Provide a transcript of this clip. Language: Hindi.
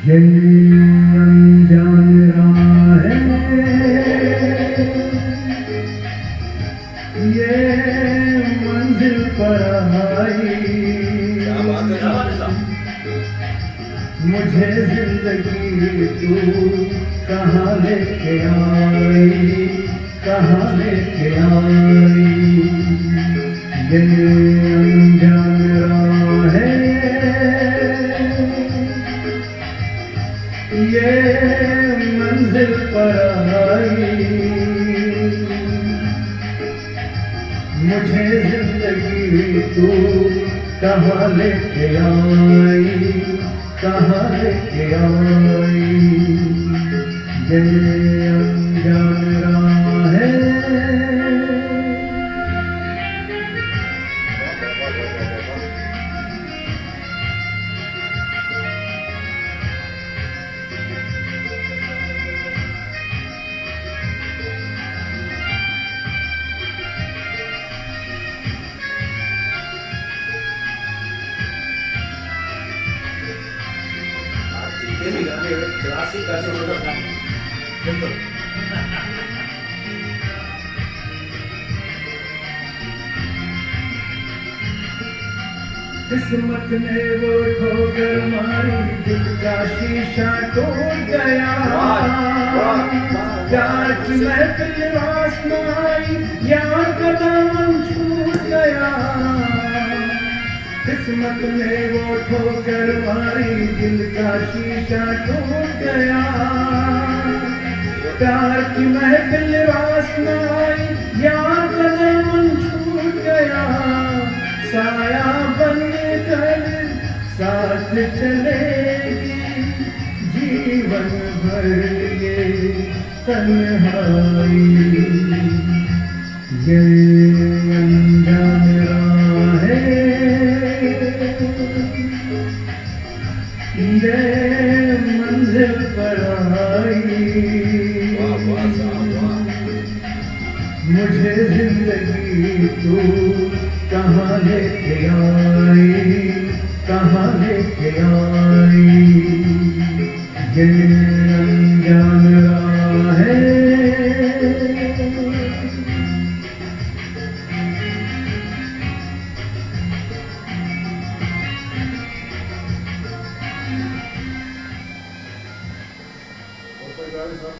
ये अनजान राह है, ये मंजिल पर आई, मुझे जिंदगी तू कहाँ लेके आई, कहाँ लेके आई। ये अनजान राह है, ये मंजिल पर आई, मुझे जिंदगी तू कहाँ लेके आई, कहाँ लेके आई। ये अनजान राह है। क्लासिक गाने मतलब बिल्कुल किस्मत ने वो ठोकर मारी, दिल का शीशा टूट गया। प्यार की महफिल रोशनाई, यार का दामन छूट गया। किस्मत ने वो ठोकर मारी, दिल का शीशा टूट गया। प्यार की महफिल रोशनाई, यार का दामन छूट गया। साया बनकर साथ चलेगी जीवन भर ये तन्हाई। ये अनजान राह है, ये मंजिल पर आई, मुझे जिंदगी तू कहाँ लेके आई, कहाँ लेके आई। ये